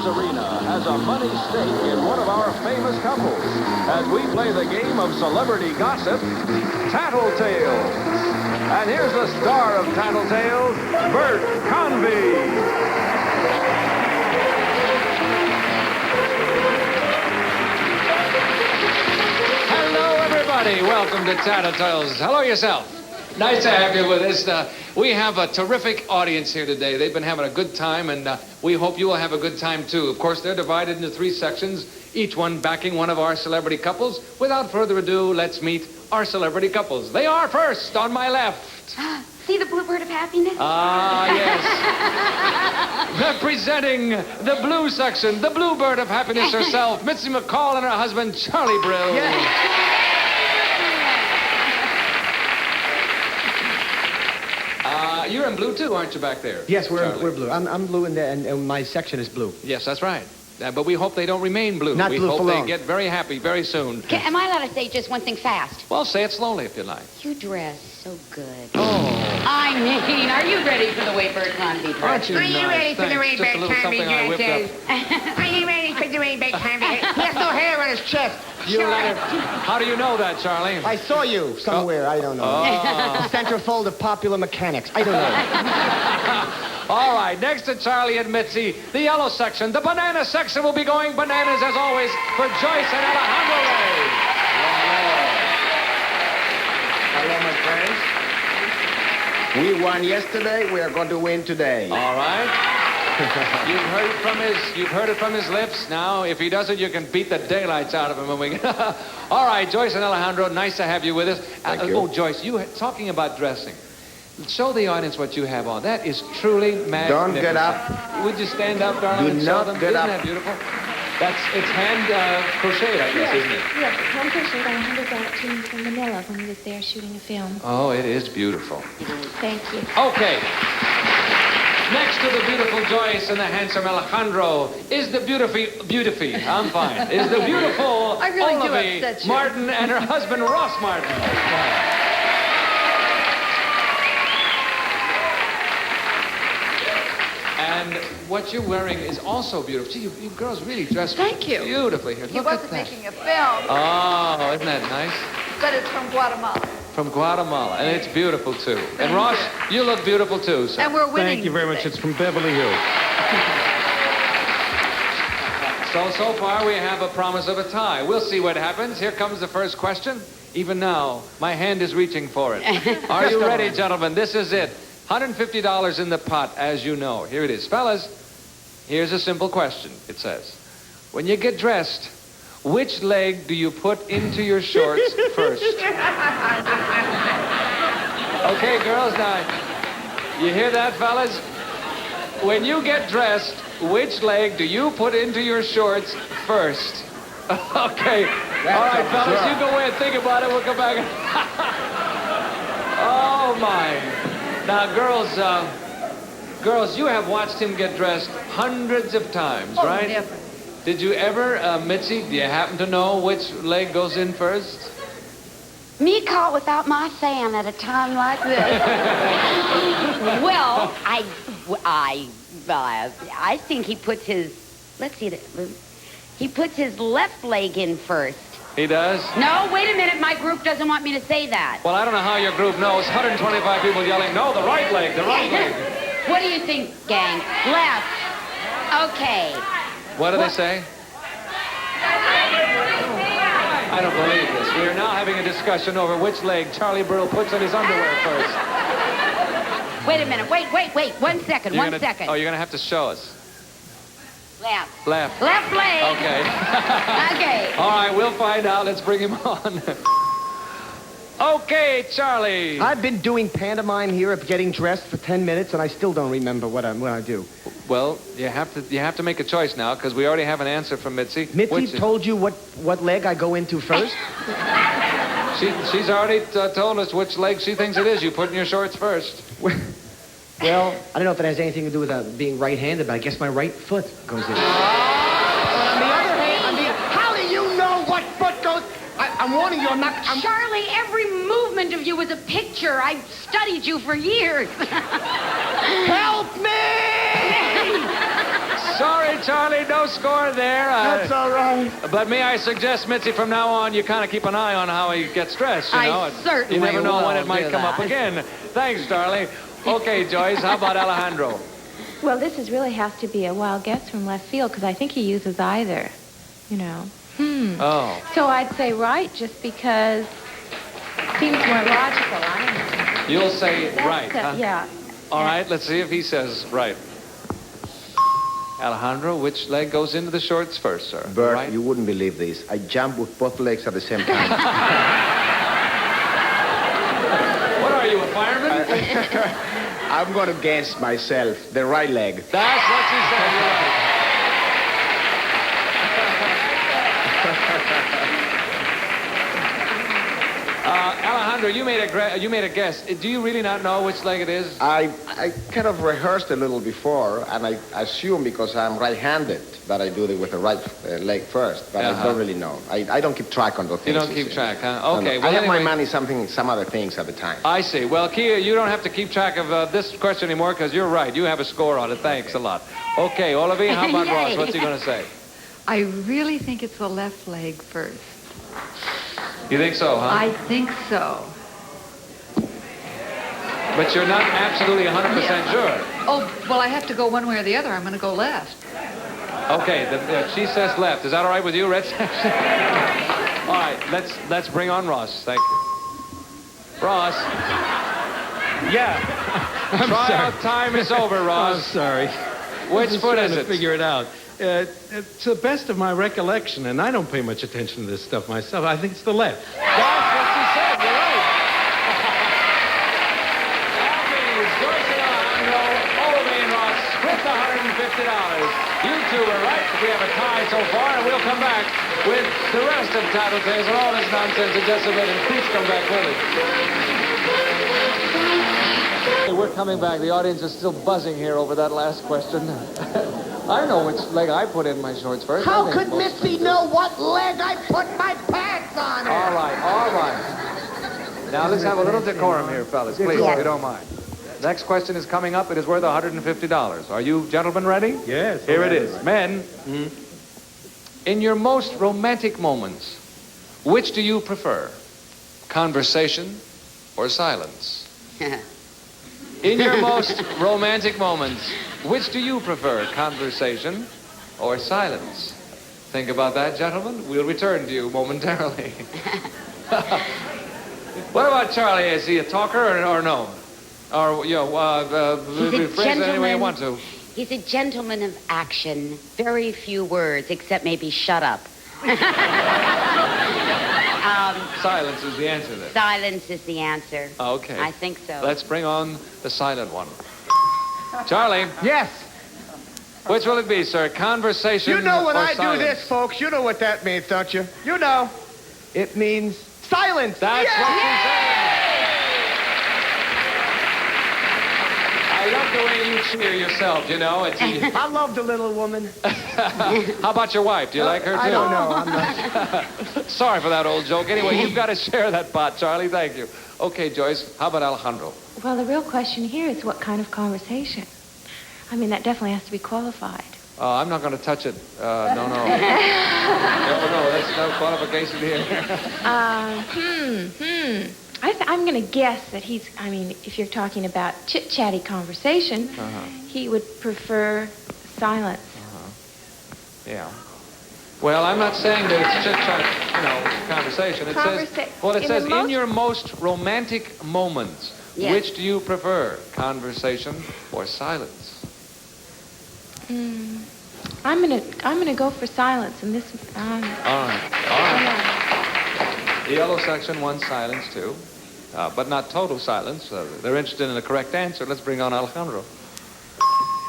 Tattletales Arena has a money stake in one of our famous couples as we play the game of celebrity gossip, Tattletales. And here's the star of Tattletales, Bert Convy. Welcome to Tattletales. Hello yourself. Nice to have you with us. We have a terrific audience here today. They've been having a good time, and we hope you will have a good time, too. Of course, they're divided into 3 sections, each one backing one of our celebrity couples. Without further ado, let's meet our celebrity couples. They are first on my left. See the bluebird of happiness? Ah, yes. Representing the blue section, the bluebird of happiness herself, Mitzi McCall and her husband, Charlie Brill. Yes. You're in blue, too, aren't you, back there? Yes, we're blue. I'm blue, and my section is blue. Yes, that's right. But we hope they don't remain blue. Not we blue hope for they long. get very happy very soon. Am I allowed to say just one thing fast? Well, say it slowly if you like. You dress so good. Oh. I mean, are you ready for the way Bert Convy dresses? Aren't you Are you nice? ready for the way Thanks. Just a Bert little Convy something I whipped dresses? up. Are you ready for the way Bert Convy? He has no hair on his chest. You let her... How do you know that, Charlie? I saw you somewhere. I don't know. Oh. Centerfold of popular mechanics. I don't know. All right, next to Charlie and Mitzi, the yellow section, the banana section will be going bananas, as always, for Joyce and Alejandro Rey. Hello, my friends. We won yesterday. We are going to win today. All right. You've heard it from his lips. Now, if he doesn't, you can beat the daylights out of him when we... All right, Joyce and Alejandro, nice to have you with us. Thank you. Oh, Joyce, talking about dressing. Show the audience what you have on. That is truly magnificent. Don't get up. Would you stand up, darling, Do and show not them? get Isn't up. that beautiful? It's hand crocheted, I guess, isn't it? Yes, it's hand crocheted. Alejandro got it to me from Manila when he was there shooting a film. Oh, it is beautiful. Thank you. Okay. Next to the beautiful Joyce and the handsome Alejandro is the beautiful, I'm fine, is the beautiful I really do Olavee upset you. Martin and her husband, Ross Martin. And what you're wearing is also beautiful. Gee, you girls really dress Thank you. beautifully here. He Look at wasn't that. making a film, Oh, isn't that nice? but it's from Guatemala. From Guatemala, and it's beautiful, too. And Ross, you look beautiful, too, sir. And we're winning. Thank you very much. today. It's from Beverly Hills. So far, we have a promise of a tie. We'll see what happens. Here comes the first question. Even now, my hand is reaching for it. Are you ready, gentlemen? This is it. $150 in the pot, as you know. Here it is. Fellas, here's a simple question. It says, when you get dressed, which leg do you put into your shorts first? Okay, girls, now, you hear that, fellas? When you get dressed, which leg do you put into your shorts first? Okay. All right, fellas, you go away and think about it. We'll come back. Oh, my. Now, girls, you have watched him get dressed hundreds of times, Oh, right? never. Did you ever, Mitzi, do you happen to know which leg goes in first? Me caught without my fan at a time like this. Well, I think he puts his, let's see, he puts his left leg in first. He does? No, wait a minute. My group doesn't want me to say that. Well, I don't know how your group knows. 125 people yelling, no, the right leg, the right leg. What do you think, gang? Left. Okay. What do they say? I don't believe this. We are now having a discussion over which leg Charlie Brill puts on his underwear first. Wait a minute. Wait. 1 second. You're One gonna- second. Oh, you're going to have to show us. Left. Left. Left leg. Okay. Okay. All right, we'll find out. Let's bring him on. Okay, Charlie. I've been doing pantomime here of getting dressed for 10 minutes, and I still don't remember what I do. Well, you have to make a choice now, because we already have an answer from Mitzi. Mitzi told you what leg I go into first? She's already told us which leg she thinks it is. You put in your shorts first. Well, I don't know if it has anything to do with being right-handed, but I guess my right foot goes in. On the other hand, how do you know what foot goes? I'm warning you, I'm not... Charlie, every movement of you is a picture. I've studied you for years. Help me! Sorry, Charlie, no score there. That's all right. But may I suggest, Mitzi, from now on, you kind of keep an eye on how he gets dressed, you know? I certainly You never know when will it might do come up that. again. Thanks, Charlie. Okay, Joyce, how about Alejandro? Well, this is really has to be a wild guess from left field because I think he uses either, you know. Oh. So I'd say right just because it seems more logical. I don't know. You'll say right, That's, huh? Yeah. All right, let's see if he says right. Alejandro, which leg goes into the shorts first, sir? Bert, right? you wouldn't believe this. I jump with both legs at the same time. What are you, a fireman? I'm going to guess myself. The right leg. That's what she said. You're right. Alejandro, you made a guess. Do you really not know which leg it is? I kind of rehearsed a little before, and I assume because I'm right-handed that I do it with the right leg first, but I don't really know. I don't keep track on those You things. don't keep track, huh? No, Okay. no. Well, I have anyway, my money some other things at the time. I see. Well, Kia, you don't have to keep track of this question anymore because you're right. You have a score on it. Thanks a lot. Okay, Olavee, how about Ross? Yay. What's he going to say? I really think it's the left leg first. You think so, huh? I think so. But you're not absolutely 100% sure. Oh, well, I have to go one way or the other. I'm going to go left. Okay, she says left. Is that all right with you, Red? All right, let's bring on Ross. Thank you. Ross. Yeah. I'm sorry. Tryout time is over, Ross. I'm sorry. Which Just foot trying is to it? figure it out. To the best of my recollection, and I don't pay much attention to this stuff myself, I think it's the left. That's what she said. You're right. Joyce Alejandro, Olavee Ross with the $150. You two were right. We have a tie so far, and we'll come back with the rest of Tattletales and all this nonsense in just a minute. Please come back with us. We're coming back. The audience is still buzzing here over that last question. I know which leg I put in my shorts first. How could Mitzi know what leg I put my pants on? All right. Now let's have a little decorum here, fellas, please, if you don't mind. Next question is coming up. It is worth $150. Are you gentlemen ready? Yes. Here it is. Men, in your most romantic moments, which do you prefer? Conversation or silence? In your most romantic moments, which do you prefer? Conversation or silence? Think about that, gentlemen. We'll return to you momentarily. What about Charlie? Is he a talker or no? Or, you know, phrase it any way you want to. He's a gentleman of action. Very few words, except maybe shut up. Silence is the answer then. Silence is the answer. Okay. I think so. Let's bring on the silent one. Charlie, Yes. which will it be, sir? Conversation You know when or I silence? do this, folks, you know what that means, don't you? You know. It means silence. That's what she said. I love the way you cheer yourself, you know. It's, I love the little woman. how about your wife? Do you like her, too? I don't know. I'm not. Sorry for that old joke. Anyway, you've got to share that pot, Charlie. Thank you. Okay, Joyce, how about Alejandro? Well, the real question here is what kind of conversation? I mean, that definitely has to be qualified. I'm not going to touch it. No. No, that's no qualification here. I'm going to guess that he's, I mean, if you're talking about chit-chatty conversation, he would prefer silence. Yeah. Well, I'm not saying that it's chit-chat, conversation. It says in your most romantic moments, Yes. which do you prefer, conversation or silence? I'm gonna go for silence, and this. All right. The yellow section wants silence too, but not total silence. They're interested in the correct answer. Let's bring on Alejandro.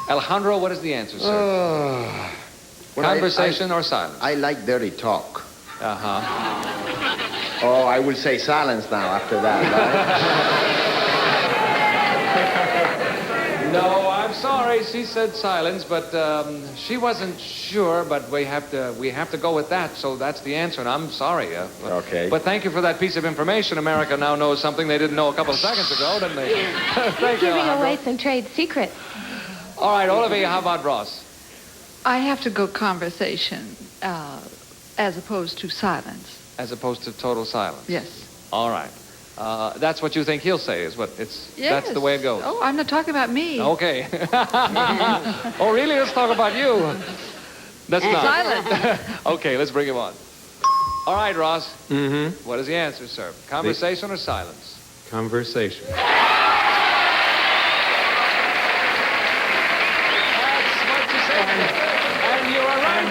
Alejandro, what is the answer, sir? Conversation or silence? I like dirty talk. Uh-huh. Oh, I will say silence now after that, right? No, I'm sorry. She said silence, but she wasn't sure. But we have to go with that. So that's the answer, and I'm sorry. Okay. But thank you for that piece of information. America now knows something they didn't know a couple of seconds ago, didn't they? Thank you, Giving Alejandro. away some trade secrets. All right, Olavee, how about Ross? I have to go conversation as opposed to silence. As opposed to total silence? Yes. All right. That's what you think he'll say is what it's... Yes. That's the way it goes. Oh, I'm not talking about me. Okay. Oh, really? Let's talk about you. That's not. Silent. Okay, let's bring him on. All right, Ross. Mm-hmm. What is the answer, sir? Conversation or silence? Conversation. That's what you said. And you are right.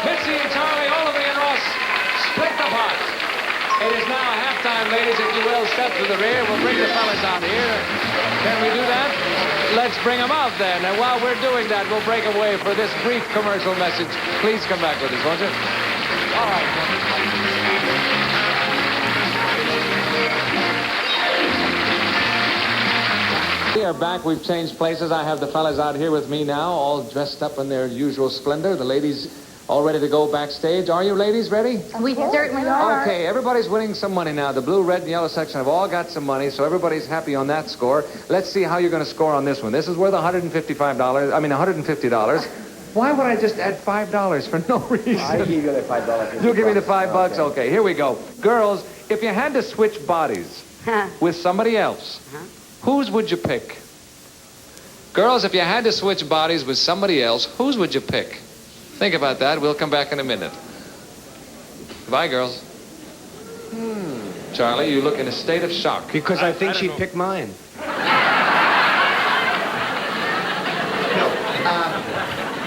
Mitzi and Charlie, Olavee and Ross, split the pot. It is now halftime, ladies. If you will, step to the rear. We'll bring the fellas out here. Can we do that? Let's bring them out then. And while we're doing that, we'll break away for this brief commercial message. Please come back with us, won't you? All right. We are back. We've changed places. I have the fellas out here with me now, all dressed up in their usual splendor. The ladies all ready to go backstage. Are you ladies ready? We certainly are. Okay, everybody's winning some money now. The blue, red, and yellow section have all got some money, so everybody's happy on that score. Let's see how you're going to score on this one. This is worth $150. Why would I just add $5 for no reason? I give you the $5. You'll give me the $5. Okay, here we go. Girls, if you had to switch bodies with somebody else, whose would you pick? Girls, if you had to switch bodies with somebody else, whose would you pick? Think about that. We'll come back in a minute. Goodbye, girls. Charlie, you look in a state of shock. Because I think she'd pick mine.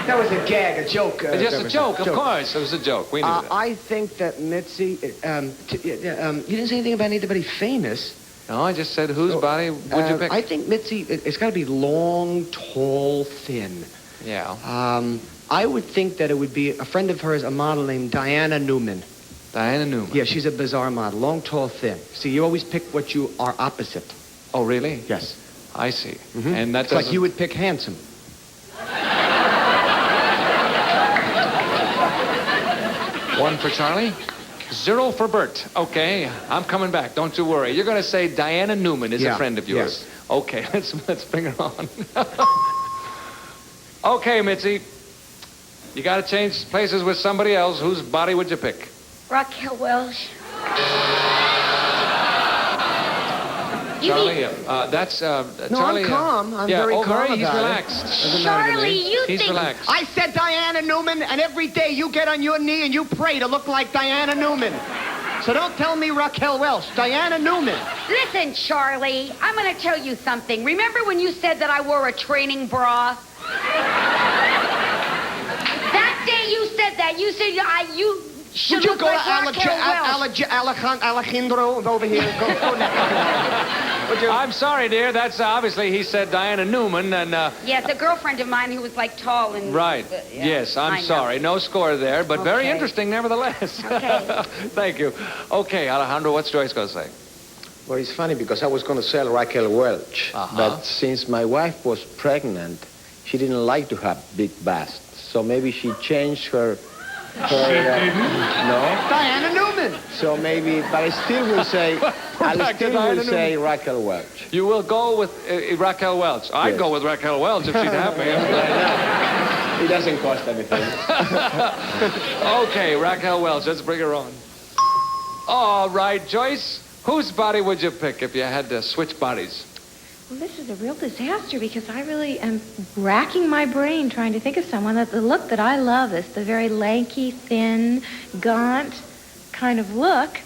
That was a gag, a joke. Just a joke, of course. It was a joke. We knew that. I think that Mitzi, you didn't say anything about anybody famous. No, I just said whose body would you pick? I think Mitzi, it's got to be long, tall, thin. Yeah. I would think that it would be a friend of hers, a model named Diana Newman. Diana Newman. Yeah, she's a bizarre model. Long, tall, thin. See, you always pick what you are opposite. Oh, really? Yes. I see. Mm-hmm. And that's like you would pick handsome. One for Charlie, 0 for Bert. Okay, I'm coming back. Don't you worry. You're going to say Diana Newman is a friend of yours. Yes. Okay, let's bring her on. Okay, Mitzi. You got to change places with somebody else. Whose body would you pick? Raquel Welch. Charlie, that's No, Charlie. I'm calm. I'm very calm very, about he's it. relaxed. Doesn't matter to Charlie, me. you He's think... relaxed. I said Diana Newman, and every day you get on your knee and you pray to look like Diana Newman. So don't tell me Raquel Welch. Diana Newman. Listen, Charlie, I'm going to tell you something. Remember when you said that I wore a training bra? That day you said that. You said you should Would you look go like to Raquel Welch. Alejandro over here? Go next. Would you? I'm sorry, dear. That's obviously he said Diana Newman, and Yes, a girlfriend of mine who was like tall and... right. Yeah, Yes, I I'm know. sorry. No score there, but very Okay. interesting nevertheless. Okay. Thank you. Okay, Alejandro, what's Joyce going to say? Well, it's funny because I was going to sell Raquel Welch, but since my wife was pregnant, she didn't like to have big busts. So maybe she changed her... no? Diana Newman. So maybe, but I still will say, Raquel Welch. You will go with Raquel Welch. I'd Yes. go with Raquel Welch if she's happy. It doesn't cost anything. Okay, Raquel Welch. Let's bring her on. All right, Joyce. Whose body would you pick if you had to switch bodies? Well, this is a real disaster because I really am racking my brain trying to think of someone that the look that I love is the very lanky, thin, gaunt kind of look.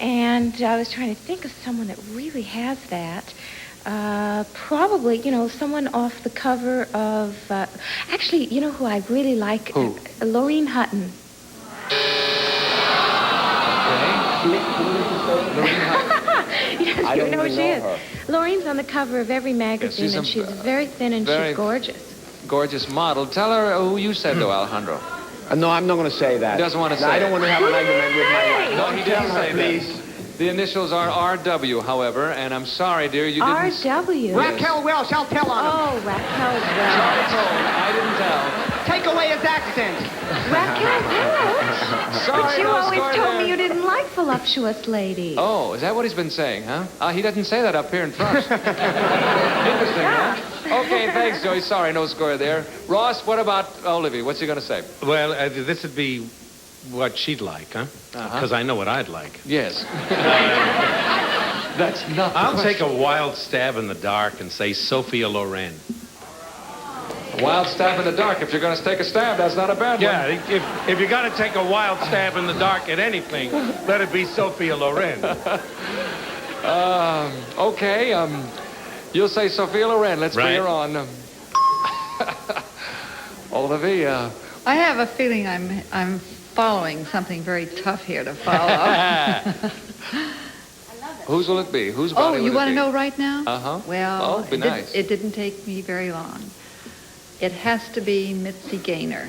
And I was trying to think of someone that really has that. Probably, someone off the cover of... actually, you know who I really like? Who? Lorene Hutton. Lorene Hutton. Yes, I don't you know who even she know is. her. Lorene's on the cover of every magazine, she's and she's very thin and very- she's gorgeous. Gorgeous model. Tell her who you said, though, Alejandro. No, I'm not going to say that. He doesn't want to say I don't it. want to have an argument with my wife. No, he didn't say please. that. The initials are R.W., however, and I'm sorry, dear, you didn't... R.W. Raquel Welch. I'll tell on him. Oh, Raquel Welch. Sorry, told. I didn't tell. Take away his accent. Raquel Welch? Sorry, But you no always score told there. me you didn't like voluptuous ladies. Oh, is that what he's been saying, huh? He doesn't say that up here in front. Interesting, huh? Okay, thanks, Joyce. Sorry, no score there. Ross, what about Olavee? What's he going to say? Well, this would be what she'd like, huh? Because I know what I'd like. Yes. That's not the I'll question. take a wild stab in the dark and say Sophia Loren. A wild stab in the dark. If you're going to take a stab, that's not a bad Yeah, one. if you're going to take a wild stab in the dark at anything, let it be Sophia Loren. Okay, you'll say Sophia Loren. Let's bring Right. her on. Olavee, I have a feeling I'm following something very tough here to follow. whose will it be? Whose body Oh, will you it want be? to know right now? Uh-huh. Well, Oh, be nice. it didn't take me very long. It has to be Mitzi Gaynor.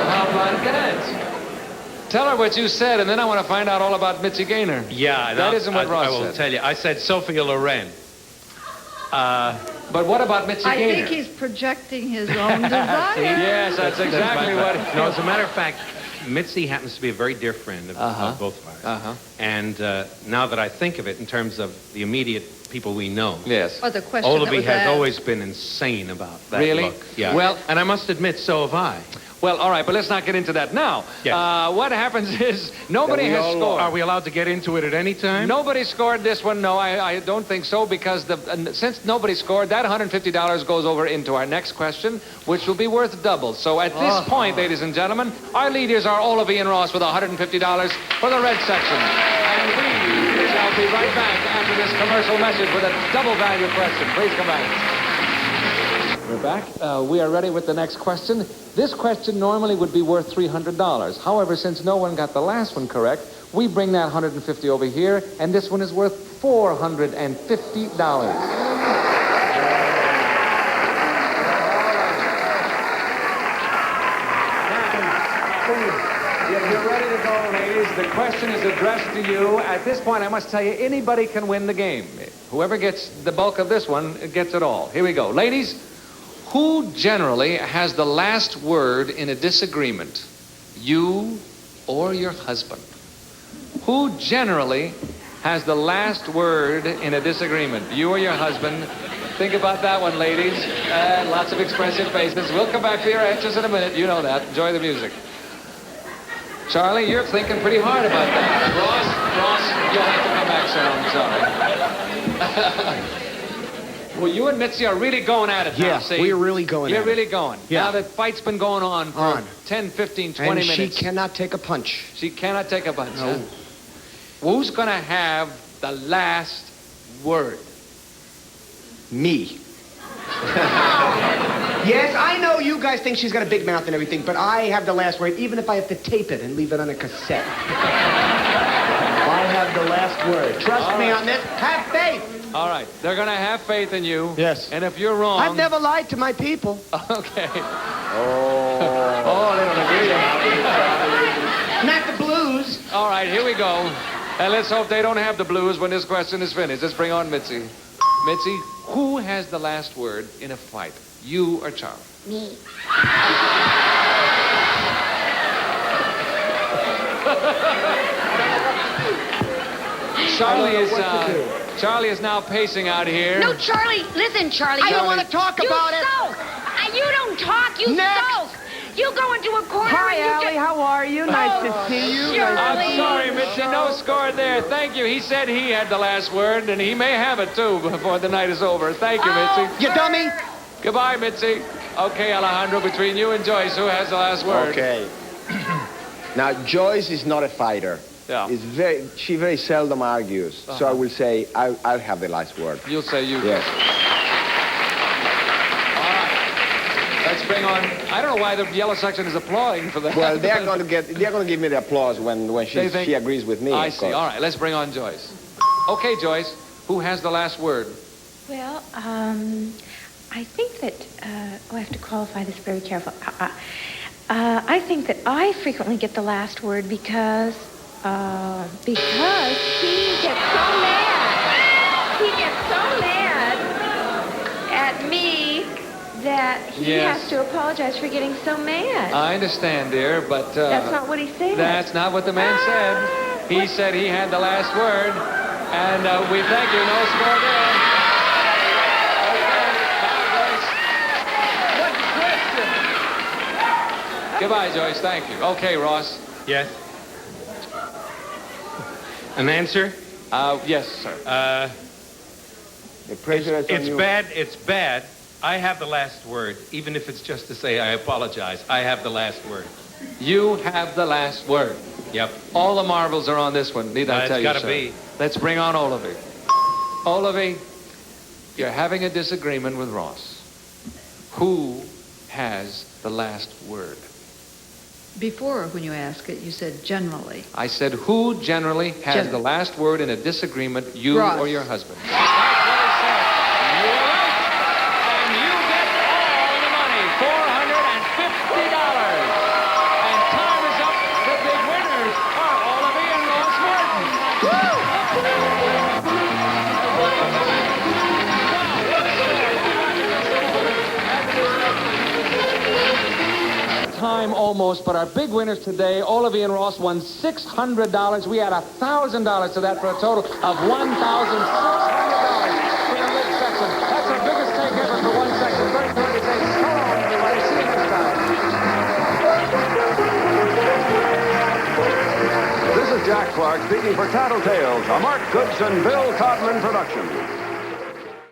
How about that? Tell her what you said, and then I want to find out all about Mitzi Gaynor. Yeah, That isn't what Ross I will said. tell you. I said Sophia Loren. But what about Mitzi I Gaynor? think he's projecting his own desire. Yes, that's exactly what... No, as a matter of fact, Mitzi happens to be a very dear friend of both of ours. And now that I think of it in terms of the immediate people we know, Yes. Or the question that Olavee was has asked. always been insane about that Really? look. Yeah. Well- and I must admit, so have I. Well, all right, but let's not get into that now. Yes. What happens is nobody has scored. Are we allowed to get into it at any time? Nobody scored this one. No, I don't think so, because since nobody scored, that $150 goes over into our next question, which will be worth double. So at this point, ladies and gentlemen, our leaders are Olavee and Ross with $150 for the red section. And we shall be right back after this commercial message with a double value question. Please come back. We're back. We are ready with the next question. This question normally would be worth $300. However, since no one got the last one correct, we bring that $150 over here, and this one is worth $450. If you're ready to go, ladies, the question is addressed to you. At this point, I must tell you, anybody can win the game. Whoever gets the bulk of this one gets it all. Here we go. Ladies, who generally has the last word in a disagreement? You or your husband? Who generally has the last word in a disagreement? You or your husband? Think about that one, ladies. Lots of expressive faces. We'll come back to your answers in a minute. You know that. Enjoy the music. Charlie, you're thinking pretty hard about that. Ross, you'll have to come back, sir. I'm sorry. Well, you and Mitzi are really going at it now, Yeah, see? we're really going You're at it. really going. Yeah. Now, the fight's been going on for 10, 15, 20 And minutes. she cannot take a punch. She cannot take a punch. No. Huh? Who's going to have the last word? Me. Yes, I know you guys think she's got a big mouth and everything, but I have the last word, even if I have to tape it and leave it on a cassette. I have the last word. Trust me on this. Have faith. All right. They're going to have faith in you. Yes. And if you're wrong... I've never lied to my people. Okay. Oh, they don't agree. Not the blues. All right, here we go. And let's hope they don't have the blues when this question is finished. Let's bring on Mitzi. Mitzi, who has the last word in a fight? You or Charlie? Me. Charlie is now pacing out here. No, Charlie, listen, Charlie. I don't want to talk about it. You sulk. You don't talk, you Next. sulk. You go into a corner Hi, and you Allie. just... How are you? Nice to see you. Charlie. I'm sorry, Mitzi. No score there. Thank you. He said he had the last word, and he may have it, too, before the night is over. Thank you, Mitzi. You dummy. Goodbye, Mitzi. Okay, Alejandro, between you and Joyce, who has the last word? okay. Now, Joyce is not a fighter. Yeah. She very seldom argues. So I will say I'll have the last word. You'll say you. Yes. All right. Let's bring on... I don't know why the yellow section is applauding for that. Well, they're going to give me the applause when They think- she agrees with me. I of see. course. All right, let's bring on Joyce. Okay, Joyce, who has the last word? Well, I think that, I have to qualify this very carefully. I think that I frequently get the last word because he gets so mad. He gets so mad at me that he Yes. has to apologize for getting so mad. I understand, dear, but... That's not what he said. That's not what the man said. He said he had the last word, and we thank you. No score there. Goodbye, Joyce. Thank you. Okay, Ross. Yes. An answer? Yes, sir. The pressure is on It's you. bad. It's bad. I have the last word, even if it's just to say I apologize. I have the last word. You have the last word. Yep. All the marbles are on this one. Need I tell you, It's sir? gotta be. Let's bring on Olavee. Olavee, you're having a disagreement with Ross. Who has the last word? Before, when you ask it, you said generally. I said, who generally has the last word in a disagreement, you Ross. or your husband? That's what I said. You're right. And you get all the money, $450. And time is up. The big winners are Olavee and Ross Martin. Time almost, but our big winners today, Olavee and Ross, won $600. We add $1,000 to that for a total of $1,600 for the mid section. That's our biggest take ever for one section. Very good to take. So long, everybody. See you next time. This is Jack Clark speaking for Tattletales, a Mark Goodson, Bill Todman production.